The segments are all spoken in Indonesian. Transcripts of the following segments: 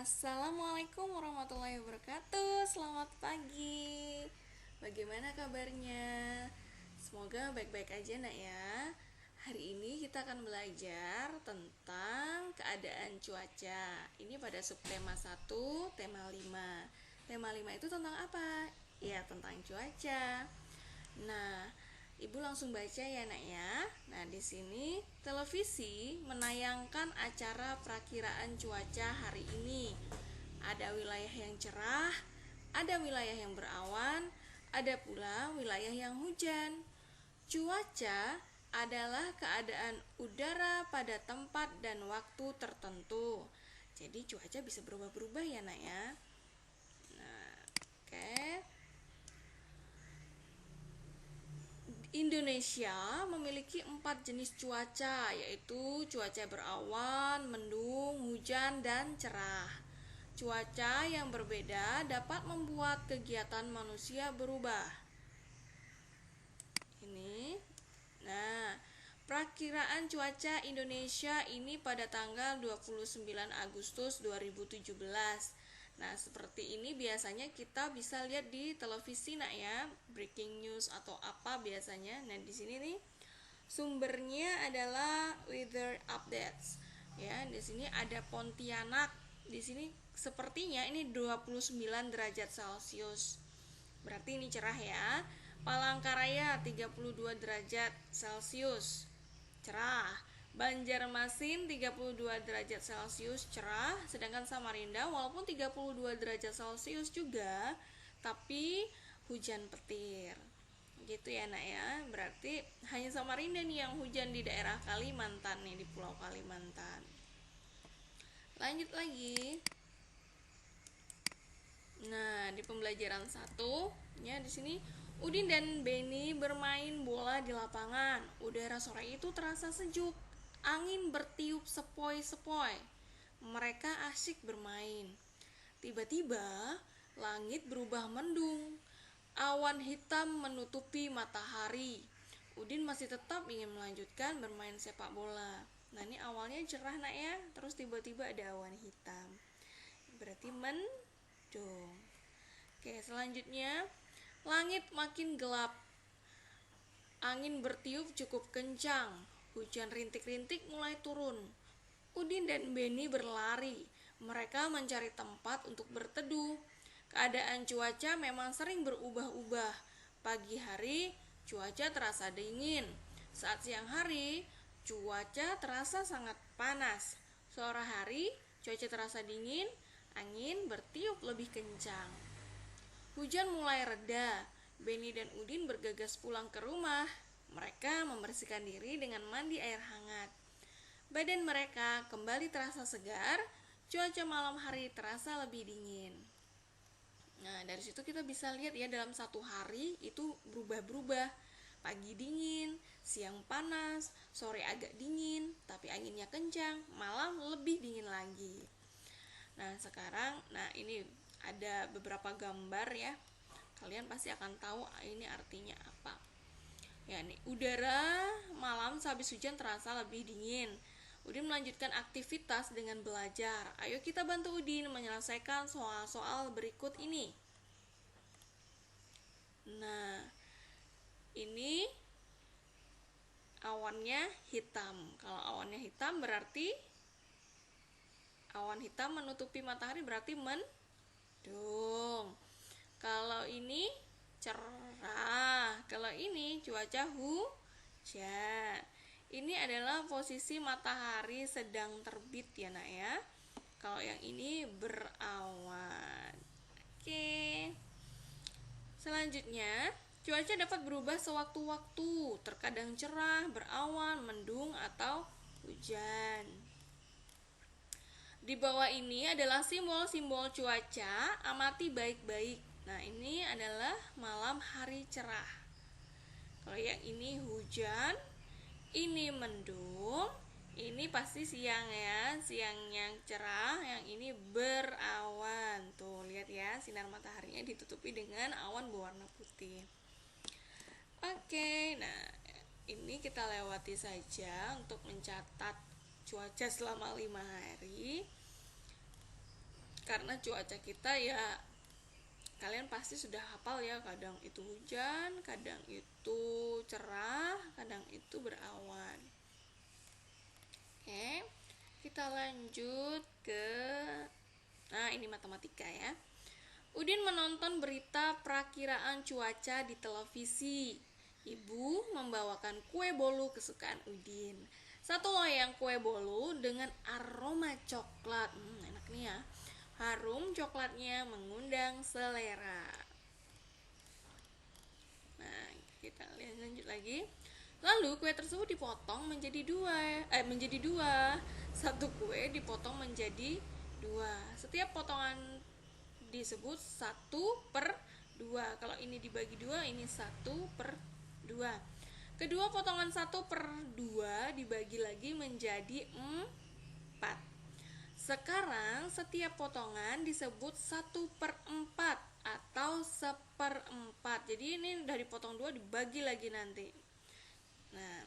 Assalamualaikum warahmatullahi wabarakatuh. Selamat pagi. Bagaimana kabarnya? Semoga baik-baik aja nak ya. Hari ini kita akan belajar tentang keadaan cuaca. Ini pada subtema 1, tema 5. Tema 5 itu tentang apa? Ya, tentang cuaca. Nah, Ibu langsung baca ya nak ya. Nah, di sini televisi menayangkan acara perakiraan cuaca hari ini. Ada wilayah yang cerah, ada wilayah yang berawan, ada pula wilayah yang hujan. Cuaca adalah keadaan udara pada tempat dan waktu tertentu. Jadi cuaca bisa berubah-berubah ya nak ya. Nah, oke. Indonesia memiliki 4 jenis cuaca, yaitu cuaca berawan, mendung, hujan, dan cerah. Cuaca yang berbeda dapat membuat kegiatan manusia berubah. Ini. Nah, perakiraan cuaca Indonesia ini pada tanggal 29 Agustus 2017. Nah, seperti ini biasanya kita bisa lihat di televisi nak ya, breaking news atau apa biasanya. Nah, di sini nih sumbernya adalah weather updates. Ya, di sini ada Pontianak. Di sini sepertinya ini 29 derajat Celcius. Berarti ini cerah ya. Palangkaraya 32 derajat Celcius. Cerah. Banjarmasin 32 derajat Celcius cerah, sedangkan Samarinda walaupun 32 derajat Celcius juga, tapi hujan petir. Gitu ya nak ya. Berarti hanya Samarinda nih yang hujan di daerah Kalimantan nih, di Pulau Kalimantan. Lanjut lagi. Nah, di pembelajaran 1, ya di sini Udin dan Beni bermain bola di lapangan. Udara sore itu terasa sejuk. Angin bertiup sepoi-sepoi. Mereka asyik bermain. Tiba-tiba, langit berubah mendung. Awan hitam menutupi matahari. Udin masih tetap ingin melanjutkan bermain sepak bola. Nah, ini awalnya cerah nak ya, terus tiba-tiba ada awan hitam. Berarti mendung. Oke, selanjutnya, langit makin gelap. Angin bertiup cukup kencang. Hujan rintik-rintik mulai turun. Udin dan Beni berlari. Mereka mencari tempat untuk berteduh. Keadaan cuaca memang sering berubah-ubah. Pagi hari, cuaca terasa dingin. Saat siang hari, cuaca terasa sangat panas. Sore hari, cuaca terasa dingin, angin bertiup lebih kencang. Hujan mulai reda. Beni dan Udin bergegas pulang ke rumah. Mereka membersihkan diri dengan mandi air hangat. Badan mereka kembali terasa segar. Cuaca malam hari terasa lebih dingin. Nah, dari situ kita bisa lihat ya, dalam satu hari itu berubah-berubah. Pagi dingin, siang panas, sore agak dingin, tapi anginnya kencang, malam lebih dingin lagi. Nah, sekarang, ini ada beberapa gambar ya. Kalian pasti akan tahu ini artinya apa. Ya, nih, udara malam sehabis hujan terasa lebih dingin. Udin melanjutkan aktivitas dengan belajar. Ayo kita bantu Udin menyelesaikan soal-soal berikut ini. Nah, ini awannya hitam. Kalau awannya hitam berarti awan hitam menutupi matahari, berarti mendung. Kalau ini cerah, kalau ini cuaca hujan. Ini adalah posisi matahari sedang terbit ya nak ya. Kalau yang ini berawan. Oke. Selanjutnya, cuaca dapat berubah sewaktu-waktu, terkadang cerah, berawan, mendung, atau hujan. Di bawah ini adalah simbol-simbol cuaca, amati baik-baik. Nah, ini adalah malam hari cerah. Kalau yang ini hujan, ini mendung, ini pasti siang ya, siang yang cerah, yang ini berawan. Tuh, lihat ya, sinar mataharinya ditutupi dengan awan berwarna putih. Oke, nah ini kita lewati saja untuk mencatat cuaca selama 5 hari. karena cuaca kita ya kalian pasti sudah hafal ya, kadang itu hujan, kadang itu cerah, kadang itu berawan. Oke, kita lanjut ke ini matematika ya. Udin menonton berita perakiraan cuaca di televisi. Ibu membawakan kue bolu kesukaan Udin. Satu loyang kue bolu dengan aroma coklat. Enak nih ya. Harum coklatnya mengundang selera. Nah, kita lihat lanjut lagi. Lalu kue tersebut dipotong menjadi dua. Satu kue dipotong menjadi dua. Setiap potongan disebut 1/2. Kalau ini dibagi 2, ini 1/2. Kedua potongan 1/2 dibagi lagi menjadi 4. Sekarang setiap potongan disebut 1/4 atau 1/4. Jadi ini dari potong 2 dibagi lagi nanti. Nah,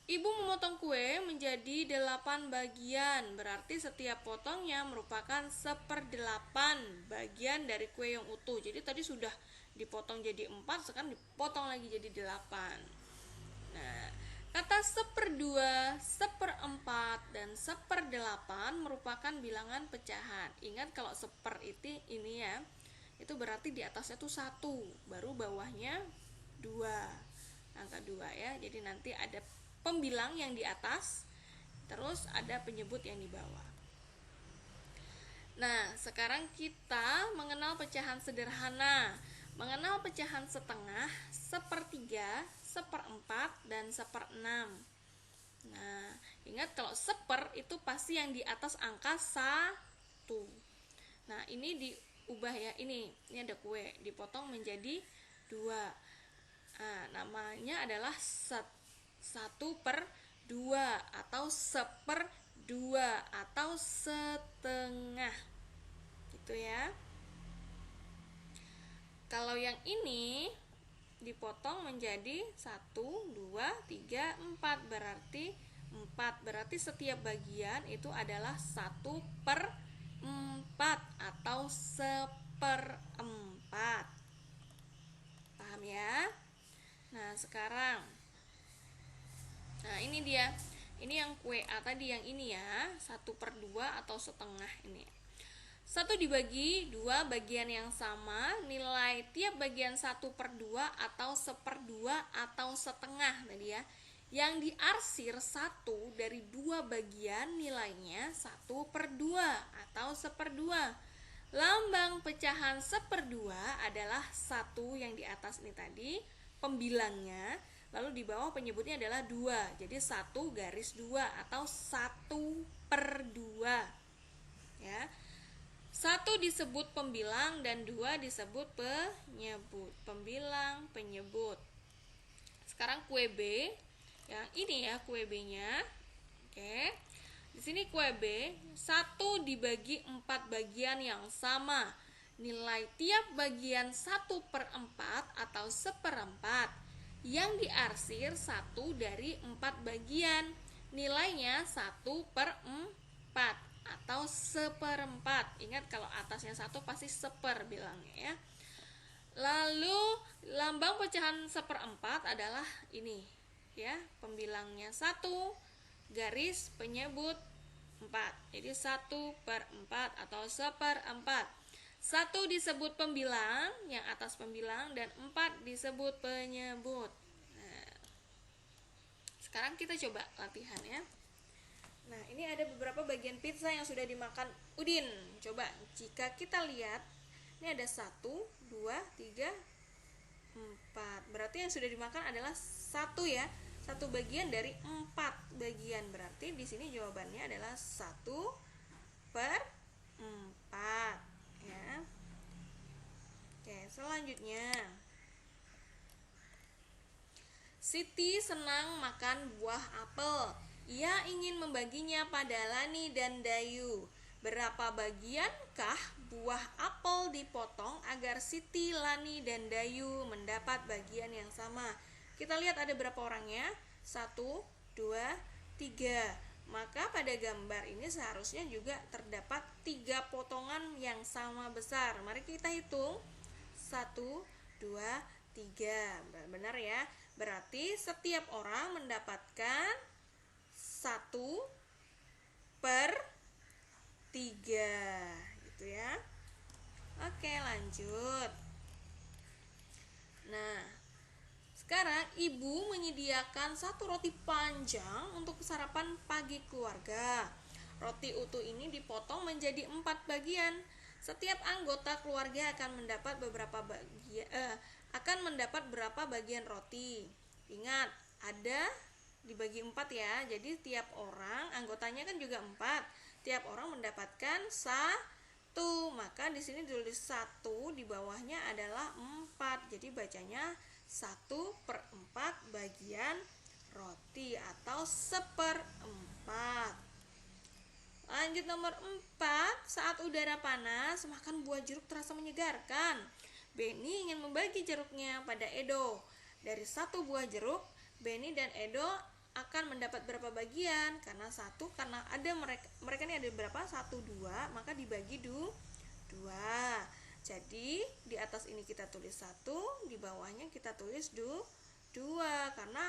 ibu memotong kue menjadi 8 bagian. Berarti setiap potongnya merupakan 1/8 bagian dari kue yang utuh. Jadi tadi sudah dipotong jadi 4, sekarang dipotong lagi jadi 8. Nah, kata 1/2, 1/4, dan 1/8 merupakan bilangan pecahan. Ingat kalau itu ini ya, itu berarti di atasnya tuh 1, baru bawahnya 2. Angka 2 ya. Jadi nanti ada pembilang yang di atas, terus ada penyebut yang di bawah. Nah, sekarang kita mengenal pecahan sederhana. Mengenal pecahan setengah, 1/3, 1/4, dan 1/6. Nah, ingat kalau 1/, itu pasti yang di atas angka 1. Nah, ini diubah ya. Ini ada kue, dipotong menjadi 2. Namanya adalah 1/2 atau 1/2 atau setengah, gitu ya. Kalau yang ini dipotong menjadi 1, 2, 3, 4, berarti 4. Berarti setiap bagian itu adalah 1/4 atau 1/4. Paham ya? Nah, sekarang ini dia. Ini yang kue A tadi yang ini ya, 1/2 atau setengah ini. 1 dibagi 2 bagian yang sama, nilai tiap bagian 1/2 atau 1/2 atau setengah tadi ya. Yang diarsir 1 dari 2 bagian nilainya 1/2 atau 1/2. Lambang pecahan 1/2 adalah 1 yang di atas ini tadi, pembilangnya, lalu di bawah penyebutnya adalah 2. Jadi 1 garis 2 atau 1/2 ya. 1 disebut pembilang dan 2 disebut penyebut. Pembilang, penyebut. Sekarang kue B. Yang ini ya kue B-nya. Oke. Di sini kue B 1 dibagi 4 bagian yang sama. Nilai tiap bagian 1/4 atau 1/4. Yang diarsir 1 dari 4 bagian. Nilainya 1/4 atau 1/4. Ingat kalau atasnya 1 pasti 1/4 bilangnya ya. Lalu lambang pecahan 1/4 adalah ini ya, pembilangnya 1 garis penyebut 4. Jadi 1/4 atau 1/4. 1 disebut pembilang, yang atas pembilang, dan 4 disebut penyebut. Nah, sekarang kita coba latihan ya. Nah, ini ada beberapa bagian pizza yang sudah dimakan Udin. Coba, jika kita lihat, ini ada 1, 2, 3, 4. Berarti yang sudah dimakan adalah 1 ya. 1 bagian dari 4 bagian. Berarti di sini jawabannya adalah 1/4 ya. Oke, selanjutnya. Siti senang makan buah apel. Ia ingin membaginya pada Lani dan Dayu. Berapa bagiankah buah apel dipotong agar Siti, Lani, dan Dayu mendapat bagian yang sama? Kita lihat ada berapa orangnya? 1, 2, 3. Maka pada gambar ini seharusnya juga terdapat 3 potongan sarapan yang sama besar. Mari kita hitung. 1, 2, 3. Benar ya? Berarti setiap orang mendapatkan 1/3 gitu ya. Oke, lanjut. Nah, sekarang ibu menyediakan satu roti panjang untuk sarapan pagi keluarga. Roti utuh ini dipotong menjadi 4 bagian. Setiap anggota keluarga akan mendapat berapa bagian roti. Ingat, ada dibagi 4 ya. Jadi tiap orang anggotanya kan juga 4. Tiap orang mendapatkan 1. Maka di sini ditulis 1, di bawahnya adalah 4. Jadi bacanya 1/4 bagian roti atau 1/4. Lanjut nomor 4. Saat udara panas, makan buah jeruk terasa menyegarkan. Benny ingin membagi jeruknya pada Edo. Dari 1 buah jeruk, Benny dan Edo akan mendapat berapa bagian? Karena ada mereka ini ada berapa? 1, 2, maka dibagi 2. Jadi di atas ini kita tulis 1, di bawahnya kita tulis 2 karena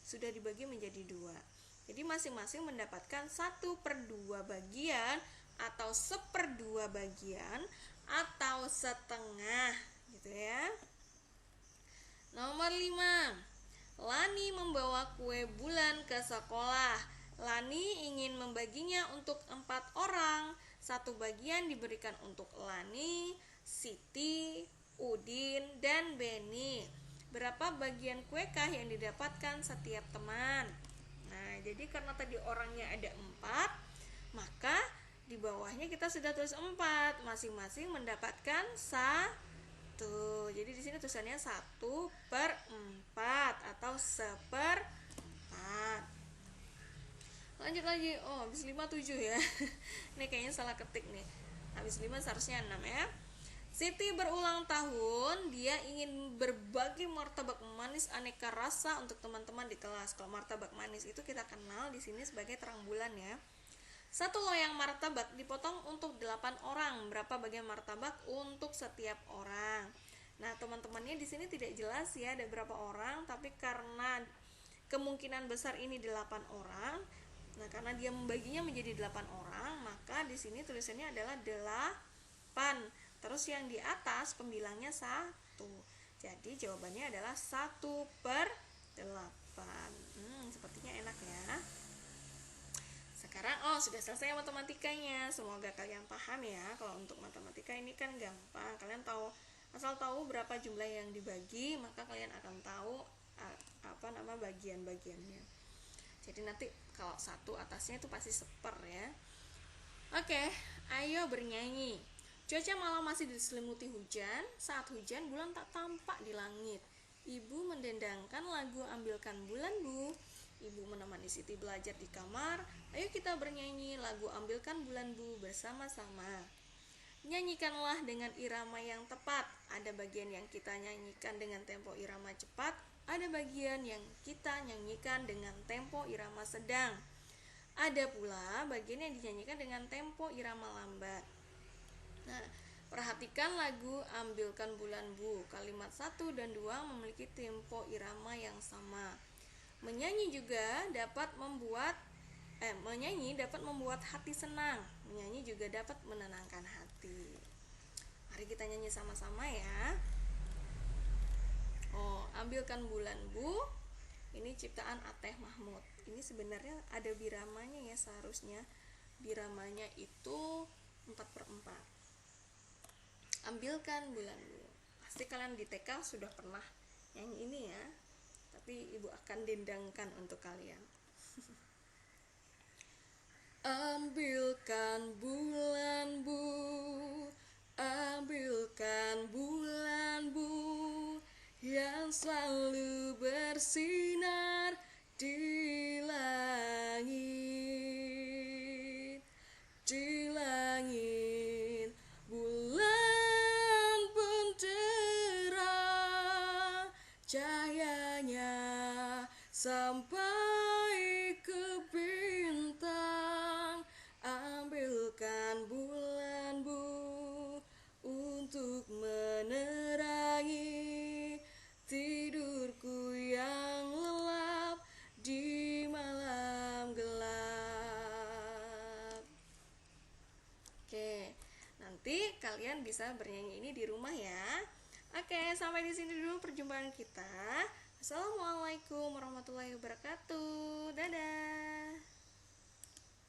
sudah dibagi menjadi 2. Jadi masing-masing mendapatkan 1/2 bagian atau 1/2 bagian atau setengah gitu ya. Nomor 5. Lani membawa kue bulan ke sekolah. Lani ingin membaginya untuk 4 orang. 1 bagian diberikan untuk Lani, Siti, Udin, dan Benny. Berapa bagian kuekah yang didapatkan setiap teman? Nah, jadi karena tadi orangnya ada 4, maka di bawahnya kita sudah tulis 4. Masing-masing mendapatkan 1. Jadi di sini tulisannya 1/4 atau 1/4. Lanjut lagi. Oh, habis 5 7 ya. Ini kayaknya salah ketik nih. Habis 5 seharusnya 6 ya. Siti berulang tahun, dia ingin berbagi martabak manis aneka rasa untuk teman-teman di kelas. Kalau martabak manis itu kita kenal di sini sebagai terang bulan ya. 1 loyang martabak dipotong untuk 8 orang. Berapa bagian martabak untuk setiap orang? Nah, teman-temannya di sini tidak jelas ya ada berapa orang, tapi karena kemungkinan besar ini 8 orang. Nah, karena dia membaginya menjadi 8 orang, maka di sini tulisannya adalah 8. Terus yang di atas pembilangnya 1. Jadi jawabannya adalah 1/8. Sepertinya enak ya. Sekarang sudah selesai matematikanya. Semoga kalian paham ya. Kalau untuk matematika ini kan gampang. Kalian asal tahu berapa jumlah yang dibagi, maka kalian akan tahu bagian-bagiannya. Jadi nanti kalau 1 atasnya itu pasti 1/4 ya. Oke, ayo bernyanyi. Cuaca malam masih diselimuti hujan. Saat hujan, bulan tak tampak di langit. Ibu mendendangkan lagu Ambilkan Bulan Bu. Ibu menemani Siti belajar di kamar. Ayo kita bernyanyi lagu Ambilkan Bulan Bu bersama-sama. Nyanyikanlah dengan irama yang tepat. Ada bagian yang kita nyanyikan dengan tempo irama cepat. Ada bagian yang kita nyanyikan dengan tempo irama sedang. Ada pula bagian yang dinyanyikan dengan tempo irama lambat. Nah, perhatikan lagu Ambilkan Bulan Bu. Kalimat 1 dan 2 memiliki tempo irama yang sama. Menyanyi dapat membuat hati senang. Menyanyi juga dapat menenangkan hati. Mari kita nyanyi sama-sama ya. Ambilkan Bulan Bu. Ini ciptaan Ateh Mahmud. Ini sebenarnya ada biramanya ya, seharusnya biramanya itu 4/4. Ambilkan bulan Bu. Pasti kalian di TK sudah pernah nyanyi ini ya. Tapi ibu akan dendangkan untuk kalian. Ambilkan bulan Bu, ambilkan bulan Bu, yang selalu bersinar di langit, di langit. Bulan pun terang cahayanya sampai ke bintang. Ambilkan kalian bisa bernyanyi ini di rumah ya. Oke, sampai di sini dulu perjumpaan kita. Assalamualaikum warahmatullahi wabarakatuh. Dadah.